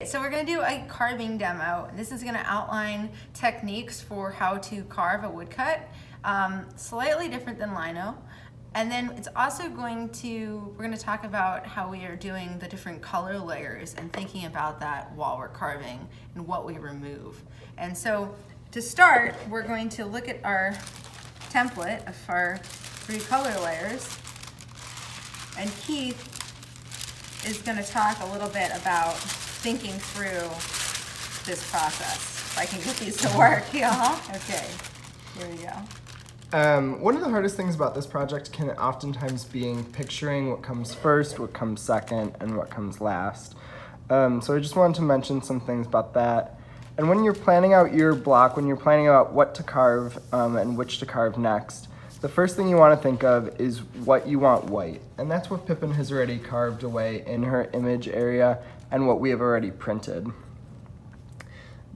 so we're gonna do a carving demo. This is gonna outline techniques for how to carve a woodcut, slightly different than lino. And then it's also we're gonna talk about how we are doing the different color layers and thinking about that while we're carving and what we remove. And so to start, we're going to look at our template of our 3 color layers. And Keith is going to talk a little bit about thinking through this process. If I can get these to work. Yeah. Okay. Here we go. One of the hardest things about this project can oftentimes be picturing what comes first, what comes second, and what comes last. So I just wanted to mention some things about that. And when you're planning out your block, when you're planning out what to carve and which to carve next, the first thing you want to think of is what you want white. And that's what Pippin has already carved away in her image area and what we have already printed.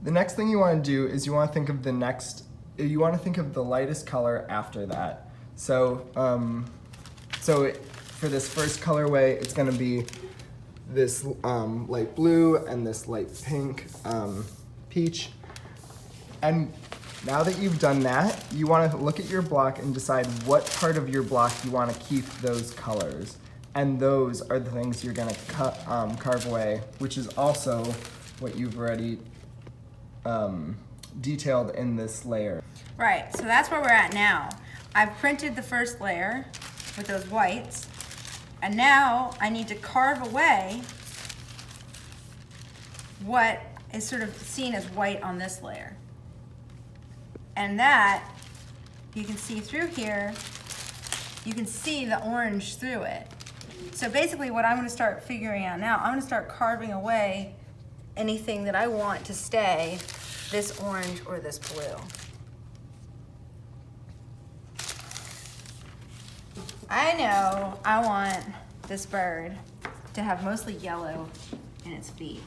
The next thing you want to do is you want to think of the lightest color after that. So, for this first colorway, it's going to be this light blue and this light pink peach. And now that you've done that, you want to look at your block and decide what part of your block you want to keep those colors. And those are the things you're going to carve away, which is also what you've already detailed in this layer. Right, so that's where we're at now. I've printed the first layer with those whites, and now I need to carve away what is sort of seen as white on this layer. And that, you can see through here, you can see the orange through it. So basically what I'm gonna start figuring out now, I'm gonna start carving away anything that I want to stay, this orange or this blue. I know I want this bird to have mostly yellow in its feet.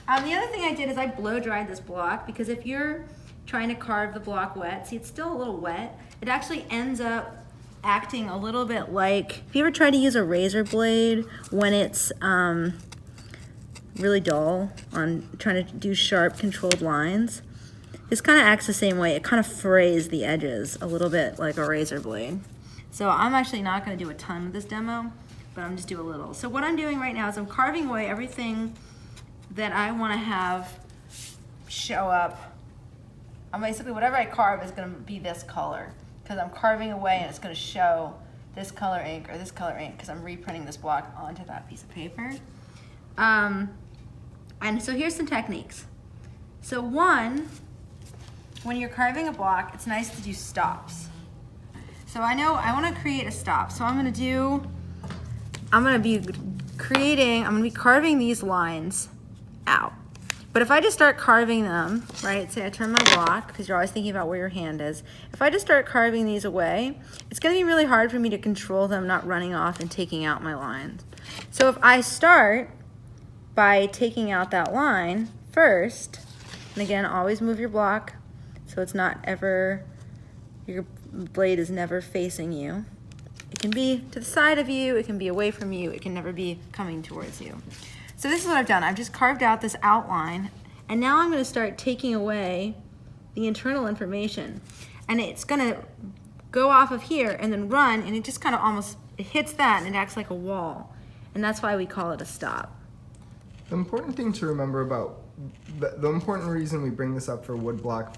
The other thing I did is I blow dried this block, because if you're trying to carve the block wet, see, it's still a little wet. It actually ends up acting a little bit like, if you ever try to use a razor blade when it's really dull on trying to do sharp controlled lines, this kind of acts the same way. It kind of frays the edges a little bit like a razor blade. So I'm actually not going to do a ton of this demo, but I'm just do a little. So what I'm doing right now is I'm carving away everything that I want to have show up. Basically, whatever I carve is going to be this color, because I'm carving away and it's going to show this color ink or this color ink, because I'm reprinting this block onto that piece of paper. And so here's some techniques. So one, when you're carving a block, it's nice to do stops. So I know I want to create a stop. So I'm going to be carving these lines out. But if I just start carving them, right, say I turn my block, because you're always thinking about where your hand is. If I just start carving these away, it's going to be really hard for me to control them not running off and taking out my lines. So if I start by taking out that line first, and again, always move your block so it's not ever, your blade is never facing you. It can be to the side of you, it can be away from you, it can never be coming towards you. So this is what I've done. I've just carved out this outline, and now I'm going to start taking away the internal information. And it's going to go off of here and then run, and it just kind of it hits that and it acts like a wall. And that's why we call it a stop. The important thing to remember about, the important reason we bring this up for woodblock,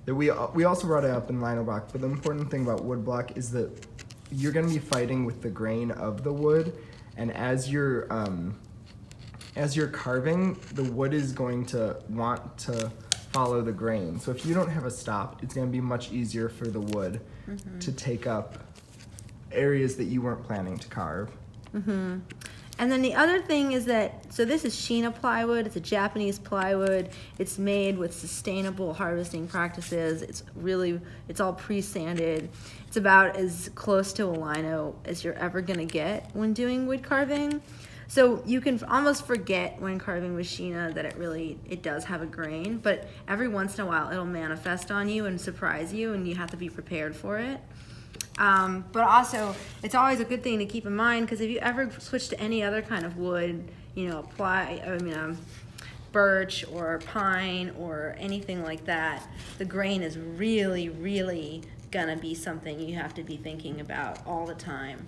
that we also brought it up in lino block, but the important thing about woodblock is that you're going to be fighting with the grain of the wood. And as you're carving, the wood is going to want to follow the grain. So if you don't have a stop, it's going to be much easier for the wood to take up areas that you weren't planning to carve. And then the other thing is that, so this is Sheena plywood. It's a Japanese plywood. It's made with sustainable harvesting practices. It's all pre-sanded. It's about as close to a lino as you're ever gonna get when doing wood carving. So you can almost forget when carving with Sheena that it does have a grain, but every once in a while it'll manifest on you and surprise you, and you have to be prepared for it. But also, it's always a good thing to keep in mind, because if you ever switch to any other kind of wood, birch or pine or anything like that, the grain is really, really gonna be something you have to be thinking about all the time,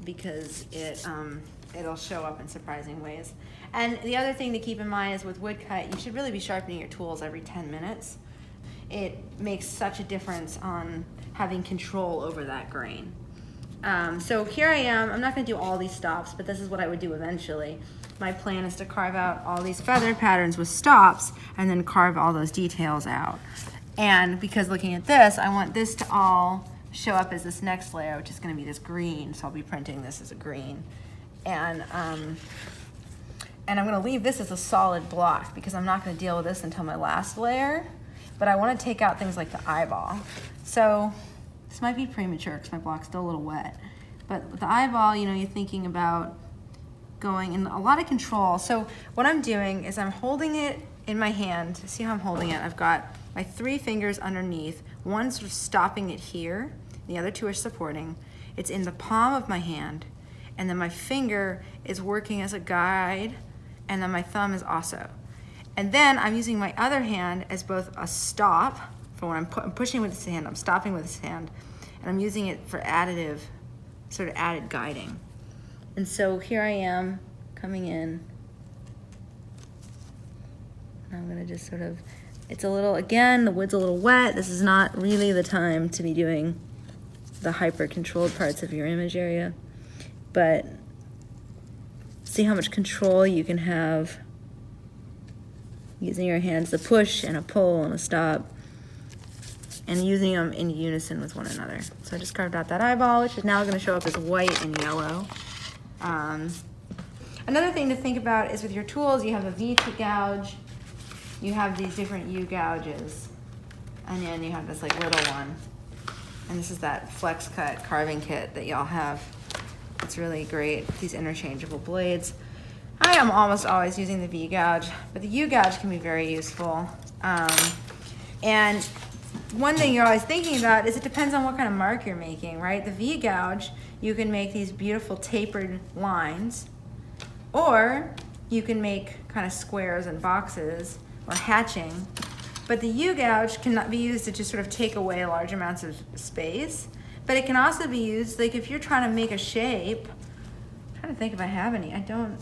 because it'll show up in surprising ways. And the other thing to keep in mind is with woodcut, you should really be sharpening your tools every 10 minutes. It makes such a difference on having control over that grain. So here I am. I'm not going to do all these stops, but this is what I would do eventually. My plan is to carve out all these feathered patterns with stops and then carve all those details out. And because looking at this, I want this to all show up as this next layer, which is going to be this green. So I'll be printing this as a green. And I'm going to leave this as a solid block because I'm not going to deal with this until my last layer. But I want to take out things like the eyeball. So this might be premature because my block's still a little wet. But with the eyeball, you're thinking about going in a lot of control. So what I'm doing is I'm holding it in my hand. See how I'm holding it? I've got my 3 fingers underneath. One's sort of stopping it here. The other 2 are supporting. It's in the palm of my hand. And then my finger is working as a guide. And then my thumb is also. And then I'm using my other hand as both a stop for when I'm pushing with this hand, I'm stopping with this hand, and I'm using it for sort of added guiding. And so here I am coming in. I'm gonna just sort of, it's a little, again, the wood's a little wet. This is not really the time to be doing the hyper-controlled parts of your image area, but see how much control you can have using your hands to push and a pull and a stop, and using them in unison with one another. So I just carved out that eyeball, which is now going to show up as white and yellow. Another thing to think about is with your tools, you have a V gouge, you have these different U gouges, and then you have this like little one. And this is that flex cut carving kit that y'all have. It's really great, these interchangeable blades. I am almost always using the V gouge, but the U gouge can be very useful. And one thing you're always thinking about is it depends on what kind of mark you're making, right? The V gouge, you can make these beautiful tapered lines, or you can make kind of squares and boxes or hatching. But the U gouge cannot be used to just sort of take away large amounts of space, but it can also be used, like if you're trying to make a shape. I'm trying to think if I have any. I don't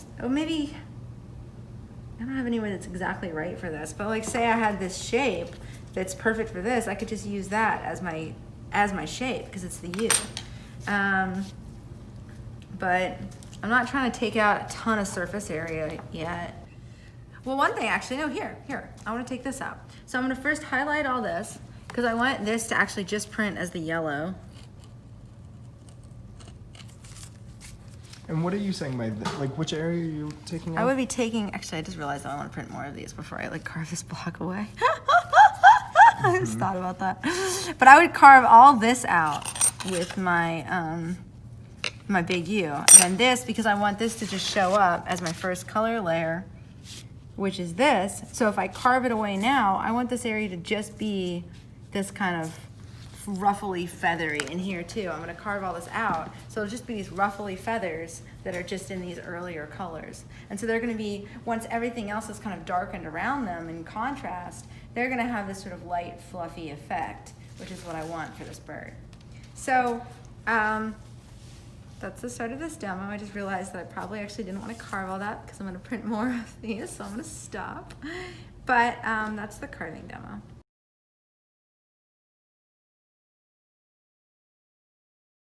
have anywhere that's exactly right for this, but like say I had this shape that's perfect for this, I could just use that as my shape because it's the U. But I'm not trying to take out a ton of surface area yet. Well, one thing actually, no, here, I want to take this out. So I'm going to first highlight all this because I want this to actually just print as the yellow. And what are you saying by like which area are you taking out? I would be taking, actually I just realized I want to print more of these before I like carve this block away. I just thought about that. But I would carve all this out with my my big U. And then this, because I want this to just show up as my first color layer, which is this. So if I carve it away now, I want this area to just be this kind of ruffly feathery in here too. I'm going to carve all this out. So it'll just be these ruffly feathers that are just in these earlier colors. And so they're going to be, once everything else is kind of darkened around them in contrast, they're going to have this sort of light, fluffy effect, which is what I want for this bird. So that's the start of this demo. I just realized that I probably actually didn't want to carve all that because I'm going to print more of these, so I'm going to stop. But that's the carving demo.